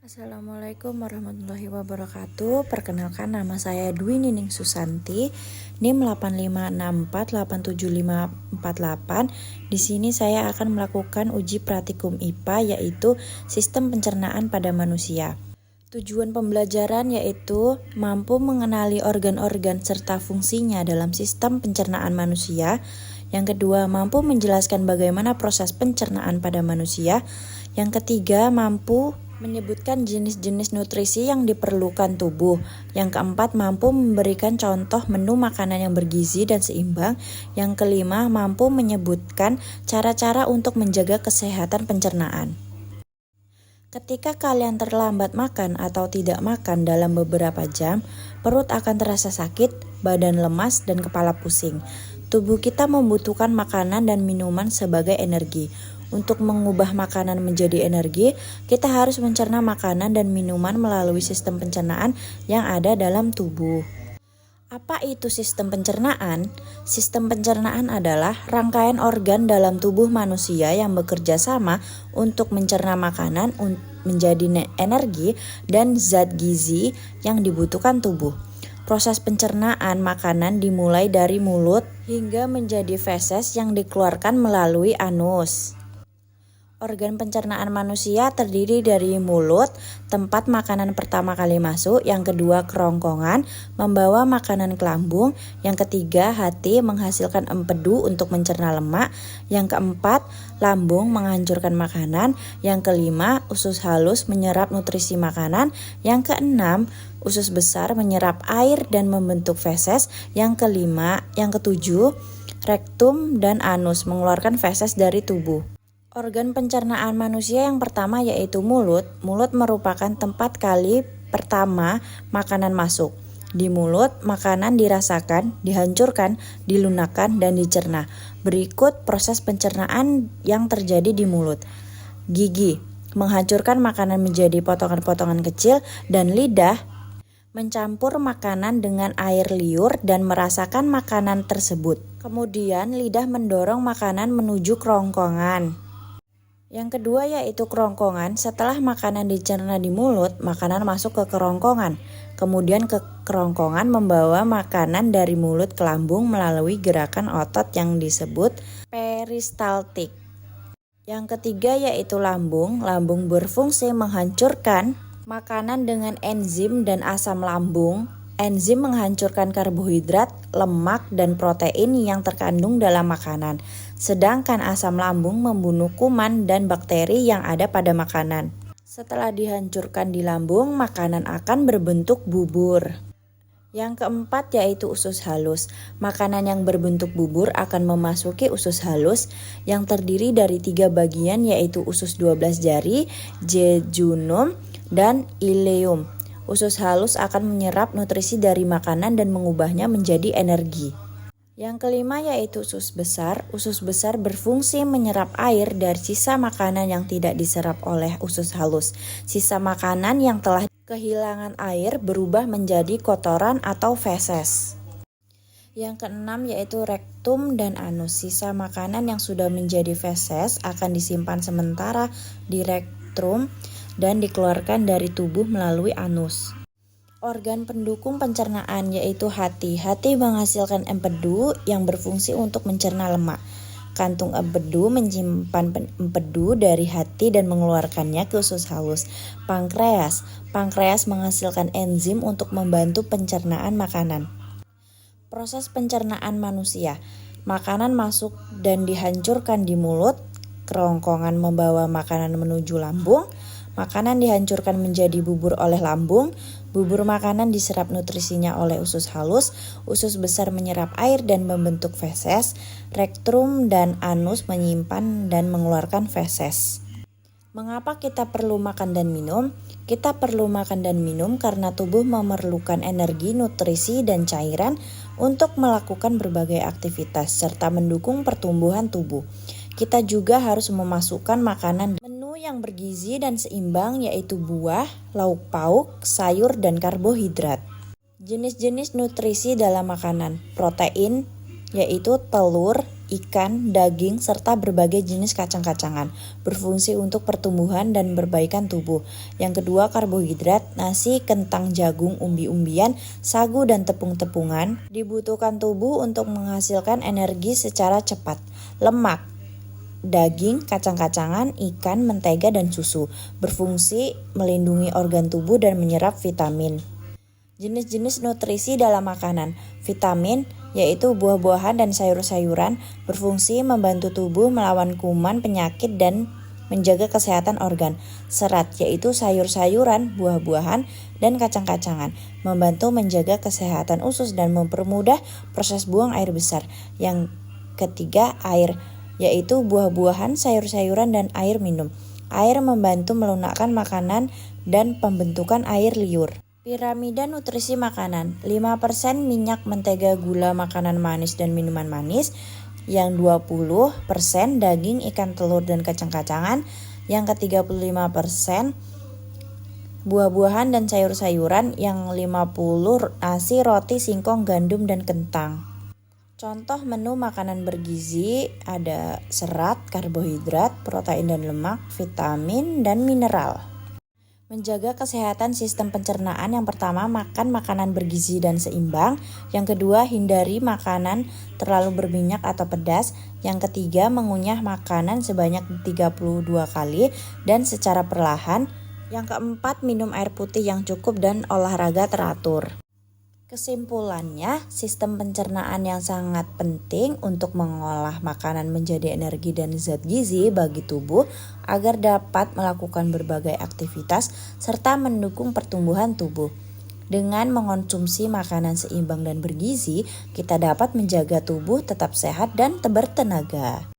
Assalamualaikum warahmatullahi wabarakatuh. Perkenalkan, nama saya Dwi Nining Susanti, NIM 85648758. Di sini saya akan melakukan uji praktikum IPA, yaitu sistem pencernaan pada manusia. Tujuan pembelajaran yaitu mampu mengenali organ-organ serta fungsinya dalam sistem pencernaan manusia. Yang kedua, mampu menjelaskan bagaimana proses pencernaan pada manusia. Yang ketiga, mampu menyebutkan jenis-jenis nutrisi yang diperlukan tubuh. Yang keempat, mampu memberikan contoh menu makanan yang bergizi dan seimbang. Yang kelima, mampu menyebutkan cara-cara untuk menjaga kesehatan pencernaan. Ketika kalian terlambat makan atau tidak makan dalam beberapa jam, perut akan terasa sakit, badan lemas, dan kepala pusing. Tubuh kita membutuhkan makanan dan minuman sebagai energi. Untuk mengubah makanan menjadi energi, kita harus mencerna makanan dan minuman melalui sistem pencernaan yang ada dalam tubuh. Apa itu sistem pencernaan? Sistem pencernaan adalah rangkaian organ dalam tubuh manusia yang bekerja sama untuk mencerna makanan menjadi energi dan zat gizi yang dibutuhkan tubuh. Proses pencernaan makanan dimulai dari mulut hingga menjadi feses yang dikeluarkan melalui anus. Organ pencernaan manusia terdiri dari mulut, tempat makanan pertama kali masuk, yang kedua kerongkongan, membawa makanan ke lambung, yang ketiga hati menghasilkan empedu untuk mencerna lemak, yang keempat lambung menghancurkan makanan, yang kelima usus halus menyerap nutrisi makanan, yang keenam usus besar menyerap air dan membentuk feses, yang ketujuh rektum dan anus mengeluarkan feses dari tubuh. Organ pencernaan manusia yang pertama yaitu mulut. Mulut merupakan tempat kali pertama makanan masuk. Di mulut, makanan dirasakan, dihancurkan, dilunakkan, dan dicerna. Berikut proses pencernaan yang terjadi di mulut. Gigi menghancurkan makanan menjadi potongan-potongan kecil, dan lidah mencampur makanan dengan air liur dan merasakan makanan tersebut. Kemudian lidah mendorong makanan menuju kerongkongan. Yang kedua yaitu kerongkongan. Setelah makanan dicerna di mulut, makanan masuk ke kerongkongan. Kemudian ke kerongkongan membawa makanan dari mulut ke lambung melalui gerakan otot yang disebut peristaltik. Yang ketiga yaitu lambung. Lambung berfungsi menghancurkan makanan dengan enzim dan asam lambung. Enzim menghancurkan karbohidrat, lemak, dan protein yang terkandung dalam makanan. Sedangkan asam lambung membunuh kuman dan bakteri yang ada pada makanan. Setelah dihancurkan di lambung, makanan akan berbentuk bubur. Yang keempat yaitu usus halus. Makanan yang berbentuk bubur akan memasuki usus halus yang terdiri dari 3 bagian yaitu usus 12 jari, jejunum, dan ileum. Usus halus akan menyerap nutrisi dari makanan dan mengubahnya menjadi energi. Yang kelima yaitu usus besar. Usus besar berfungsi menyerap air dari sisa makanan yang tidak diserap oleh usus halus. Sisa makanan yang telah kehilangan air berubah menjadi kotoran atau feses. Yang keenam yaitu rektum dan anus. Sisa makanan yang sudah menjadi feses akan disimpan sementara di rektum dan dikeluarkan dari tubuh melalui anus. Organ pendukung pencernaan yaitu hati. Hati menghasilkan empedu yang berfungsi untuk mencerna lemak. Kantung empedu menyimpan empedu dari hati dan mengeluarkannya ke usus halus. Pankreas. Pankreas menghasilkan enzim untuk membantu pencernaan makanan. Proses pencernaan manusia. Makanan masuk dan dihancurkan di mulut. Kerongkongan membawa makanan menuju lambung. Makanan dihancurkan menjadi bubur oleh lambung. Bubur makanan diserap nutrisinya oleh usus halus. Usus besar menyerap air dan membentuk feses. Rektum dan anus menyimpan dan mengeluarkan feses. Mengapa kita perlu makan dan minum? Kita perlu makan dan minum karena tubuh memerlukan energi, nutrisi, dan cairan untuk melakukan berbagai aktivitas serta mendukung pertumbuhan tubuh. Kita juga harus memasukkan makanan menu yang bergizi dan seimbang yaitu buah, lauk pauk, sayur, dan karbohidrat. Jenis-jenis nutrisi dalam makanan. Protein yaitu telur, ikan, daging, serta berbagai jenis kacang-kacangan, berfungsi untuk pertumbuhan dan perbaikan tubuh. Yang kedua, karbohidrat, nasi, kentang, jagung, umbi-umbian, sagu, dan tepung-tepungan, dibutuhkan tubuh untuk menghasilkan energi secara cepat. Lemak, daging, kacang-kacangan, ikan, mentega, dan susu, berfungsi melindungi organ tubuh dan menyerap vitamin. Jenis-jenis nutrisi dalam makanan. Vitamin, yaitu buah-buahan dan sayur-sayuran, berfungsi membantu tubuh melawan kuman, penyakit, dan menjaga kesehatan organ. Serat, yaitu sayur-sayuran, buah-buahan, dan kacang-kacangan, membantu menjaga kesehatan usus dan mempermudah proses buang air besar. Yang ketiga, air, yaitu buah-buahan, sayur-sayuran, dan air minum. Air membantu melunakkan makanan dan pembentukan air liur. Piramida nutrisi makanan, 5% minyak, mentega, gula, makanan manis, dan minuman manis. Yang 20% daging, ikan, telur, dan kacang-kacangan. Yang ke-35% buah-buahan dan sayur-sayuran. Yang 50% nasi, roti, singkong, gandum, dan kentang. Contoh menu makanan bergizi ada serat, karbohidrat, protein dan lemak, vitamin, dan mineral. Menjaga kesehatan sistem pencernaan, yang pertama makan makanan bergizi dan seimbang. Yang kedua, hindari makanan terlalu berminyak atau pedas. Yang ketiga, mengunyah makanan sebanyak 32 kali dan secara perlahan. Yang keempat, minum air putih yang cukup dan olahraga teratur. Kesimpulannya, sistem pencernaan yang sangat penting untuk mengolah makanan menjadi energi dan zat gizi bagi tubuh agar dapat melakukan berbagai aktivitas serta mendukung pertumbuhan tubuh. Dengan mengonsumsi makanan seimbang dan bergizi, kita dapat menjaga tubuh tetap sehat dan bertenaga.